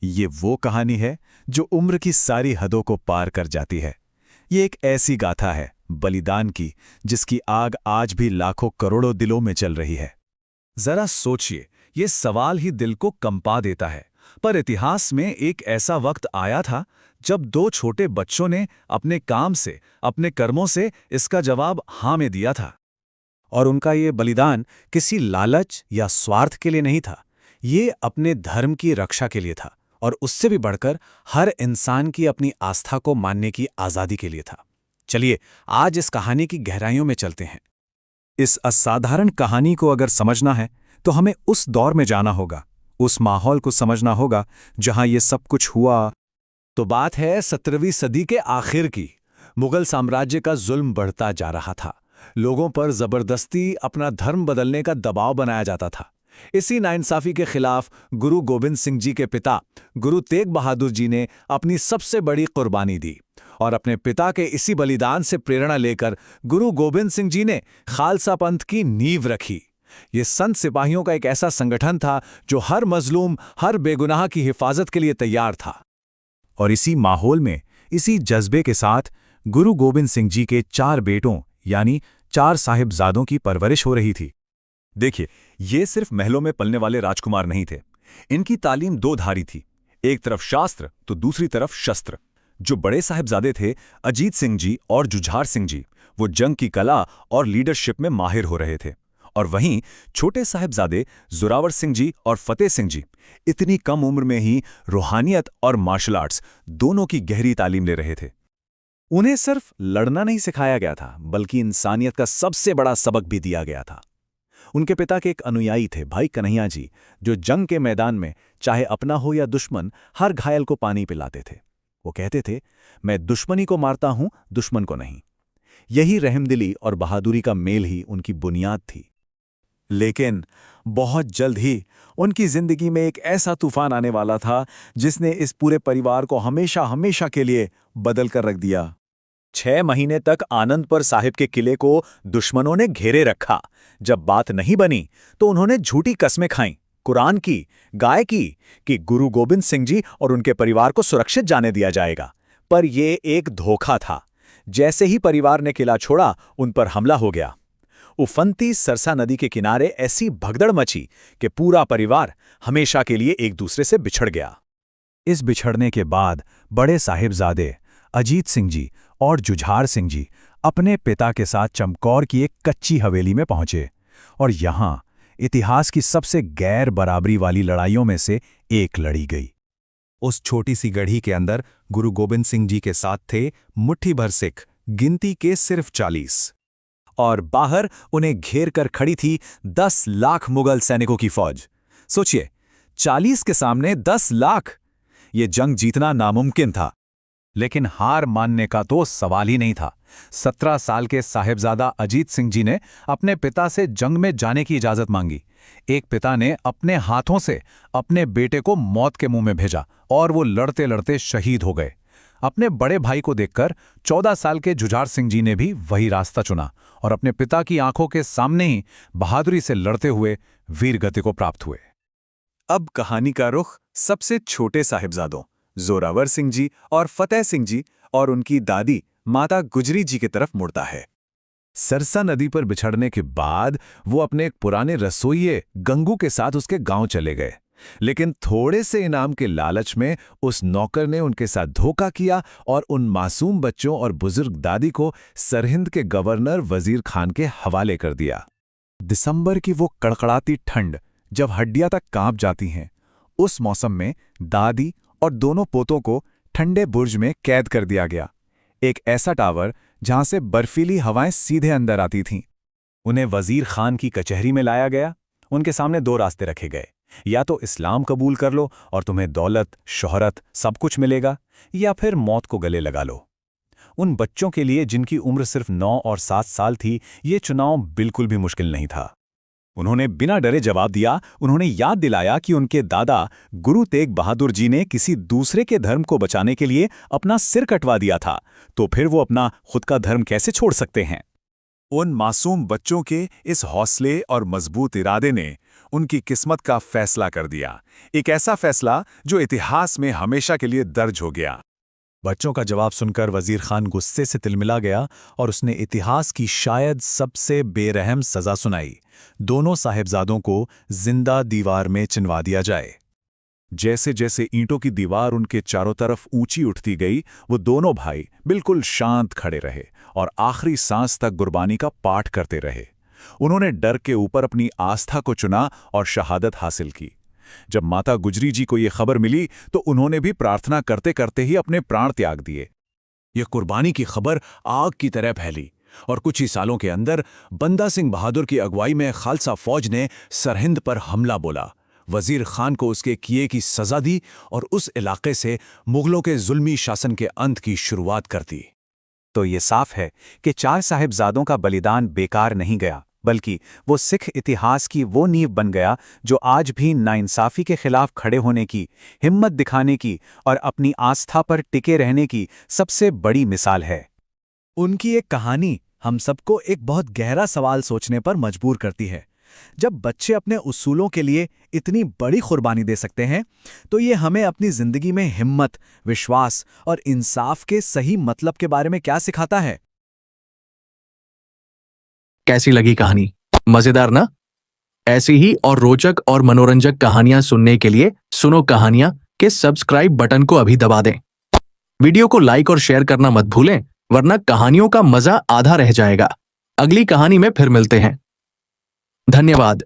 ये वो कहानी है जो उम्र की सारी हदों को पार कर जाती है। ये एक ऐसी गाथा है बलिदान की, जिसकी आग आज भी लाखों करोड़ों दिलों में चल रही है। जरा सोचिए, ये सवाल ही दिल को कंपा देता है। पर इतिहास में एक ऐसा वक्त आया था जब दो छोटे बच्चों ने अपने काम से, अपने कर्मों से इसका जवाब हाँ में दिया था। और उनका ये बलिदान किसी लालच या स्वार्थ के लिए नहीं था, ये अपने धर्म की रक्षा के लिए था, और उससे भी बढ़कर हर इंसान की अपनी आस्था को मानने की आज़ादी के लिए था। चलिए आज इस कहानी की गहराइयों में चलते हैं। इस असाधारण कहानी को अगर समझना है तो हमें उस दौर में जाना होगा, उस माहौल को समझना होगा जहां ये सब कुछ हुआ। तो बात है 17वीं सदी के आखिर की। मुगल साम्राज्य का जुल्म बढ़ता जा रहा था। लोगों पर जबरदस्ती अपना धर्म बदलने का दबाव बनाया जाता था। इसी नाइंसाफी के खिलाफ गुरु गोबिंद सिंह जी के पिता गुरु तेग बहादुर जी ने अपनी सबसे बड़ी कुर्बानी दी, और अपने पिता के इसी बलिदान से प्रेरणा लेकर गुरु गोबिंद सिंह जी ने खालसा पंथ की नींव रखी। ये संत सिपाहियों का एक ऐसा संगठन था जो हर मजलूम, हर बेगुनाह की हिफाजत के लिए तैयार था। और इसी माहौल में, इसी जज्बे के साथ गुरु गोबिंद सिंह जी के 4 बेटों यानी 4 साहिबजादों की परवरिश हो रही थी। देखिए, ये सिर्फ महलों में पलने वाले राजकुमार नहीं थे। इनकी तालीम दो धारी थी, एक तरफ शास्त्र तो दूसरी तरफ शस्त्र। जो बड़े साहिबजादे थे, अजीत सिंह जी और जुझार सिंह जी, वो जंग की कला और लीडरशिप में माहिर हो रहे थे। और वहीं छोटे साहिबजादे जोरावर सिंह जी और फतेह सिंह जी इतनी कम उम्र में ही रूहानियत और मार्शल आर्ट्स दोनों की गहरी तालीम ले रहे थे। उन्हें सिर्फ लड़ना नहीं सिखाया गया था, बल्कि इंसानियत का सबसे बड़ा सबक भी दिया गया था। उनके पिता के एक अनुयायी थे भाई कन्हैया जी, जो जंग के मैदान में चाहे अपना हो या दुश्मन, हर घायल को पानी पिलाते थे। वो कहते थे, मैं दुश्मनी को मारता हूं, दुश्मन को नहीं। यही रहमदिली और बहादुरी का मेल ही उनकी बुनियाद थी। लेकिन बहुत जल्द ही उनकी जिंदगी में एक ऐसा तूफान आने वाला था जिसने इस पूरे परिवार को हमेशा हमेशा के लिए बदल कर रख दिया। 6 महीने तक आनंदपुर साहिब के किले को दुश्मनों ने घेरे रखा। जब बात नहीं बनी तो उन्होंने झूठी कस्में खाईं, कुरान की, गाय की, कि गुरु गोबिंद सिंह जी और उनके परिवार को सुरक्षित जाने दिया जाएगा। पर यह एक धोखा था। जैसे ही परिवार ने किला छोड़ा, उन पर हमला हो गया। उफनती सरसा नदी के किनारे ऐसी भगदड़ मची कि पूरा परिवार हमेशा के लिए एक दूसरे से बिछड़ गया। इस बिछड़ने के बाद बड़े साहिबजादे अजीत सिंह जी और जुझार सिंह जी अपने पिता के साथ चमकौर की एक कच्ची हवेली में पहुंचे, और यहां इतिहास की सबसे गैर बराबरी वाली लड़ाइयों में से एक लड़ी गई। उस छोटी सी गढ़ी के अंदर गुरु गोबिंद सिंह जी के साथ थे मुट्ठी भर सिख, गिनती के सिर्फ 40, और बाहर उन्हें घेर कर खड़ी थी 10 लाख मुगल सैनिकों की फौज। सोचिए, 40 के सामने 10 लाख! ये जंग जीतना नामुमकिन था। लेकिन हार मानने का तो सवाल ही नहीं था। 17 साल के साहिबजादा अजीत सिंह जी ने अपने पिता से जंग में जाने की इजाजत मांगी। एक पिता ने अपने हाथों से अपने बेटे को मौत के मुंह में भेजा, और वो लड़ते लड़ते शहीद हो गए। अपने बड़े भाई को देखकर 14 साल के जुझार सिंह जी ने भी वही रास्ता चुना, और अपने पिता की आंखों के सामने ही बहादुरी से लड़ते हुए वीरगति को प्राप्त हुए। अब कहानी का रुख सबसे छोटे साहिबजादों जोरावर सिंह जी और फतेह सिंह जी और उनकी दादी माता गुजरी जी की तरफ मुड़ता है। सरसा नदी पर बिछड़ने के बाद वो अपने एक पुराने रसोइये गंगू के साथ उसके गांव चले गए। लेकिन थोड़े से इनाम के लालच में उस नौकर ने उनके साथ धोखा किया और उन मासूम बच्चों और बुजुर्ग दादी को सरहिंद के गवर्नर वजीर खान के हवाले कर दिया। दिसंबर की वो कड़कड़ाती ठंड जब हड्डियां तक कांप जाती हैं, उस मौसम में दादी और दोनों पोतों को ठंडे बुर्ज में कैद कर दिया गया, एक ऐसा टावर जहां से बर्फीली हवाएं सीधे अंदर आती थीं। उन्हें वजीर खान की कचहरी में लाया गया। उनके सामने 2 रास्ते रखे गए, या तो इस्लाम कबूल कर लो और तुम्हें दौलत, शोहरत सब कुछ मिलेगा, या फिर मौत को गले लगा लो। उन बच्चों के लिए जिनकी उम्र सिर्फ 9 और 7 साल थी, ये चुनाव बिल्कुल भी मुश्किल नहीं था। उन्होंने बिना डरे जवाब दिया। उन्होंने याद दिलाया कि उनके दादा गुरु तेग बहादुर जी ने किसी दूसरे के धर्म को बचाने के लिए अपना सिर कटवा दिया था, तो फिर वो अपना खुद का धर्म कैसे छोड़ सकते हैं। उन मासूम बच्चों के इस हौसले और मजबूत इरादे ने उनकी किस्मत का फैसला कर दिया। एक ऐसा फैसला जो इतिहास में हमेशा के लिए दर्ज हो गया। बच्चों का जवाब सुनकर वजीर खान गुस्से से तिलमिला गया और उसने इतिहास की शायद सबसे बेरहम सजा सुनाई। दोनों साहिबजादों को जिंदा दीवार में चिनवा दिया जाए। जैसे जैसे ईंटों की दीवार उनके चारों तरफ ऊंची उठती गई, वो दोनों भाई बिल्कुल शांत खड़े रहे और आखिरी सांस तक गुरबानी का पाठ करते रहे। उन्होंने डर के ऊपर अपनी आस्था को चुना और शहादत हासिल की। जब माता गुजरी जी को ये खबर मिली तो उन्होंने भी प्रार्थना करते करते ही अपने प्राण त्याग दिए। यह कुर्बानी की खबर आग की तरह फैली और कुछ ही सालों के अंदर बंदा सिंह बहादुर की अगुवाई में खालसा फौज ने सरहिंद पर हमला बोला। वजीर खान को उसके किए की सजा दी और उस इलाके से मुगलों के जुल्मी शासन के अंत की शुरुआत कर दी। तो ये साफ है कि चार साहिबजादों का बलिदान बेकार नहीं गया, बल्कि वो सिख इतिहास की वो नींव बन गया जो आज भी नाइंसाफी के खिलाफ खड़े होने की, हिम्मत दिखाने की और अपनी आस्था पर टिके रहने की सबसे बड़ी मिसाल है। उनकी एक कहानी हम सबको एक बहुत गहरा सवाल सोचने पर मजबूर करती है। जब बच्चे अपने उसूलों के लिए इतनी बड़ी कुर्बानी दे सकते हैं, तो ये हमें अपनी जिंदगी में हिम्मत, विश्वास और इंसाफ के सही मतलब के बारे में क्या सिखाता है? कैसी लगी कहानी? मजेदार ना? ऐसी ही और रोचक और मनोरंजक कहानियां सुनने के लिए सुनो कहानियां के सब्सक्राइब बटन को अभी दबा दें। वीडियो को लाइक और शेयर करना मत भूलें, वरना कहानियों का मजा आधा रह जाएगा। अगली कहानी में फिर मिलते हैं। धन्यवाद।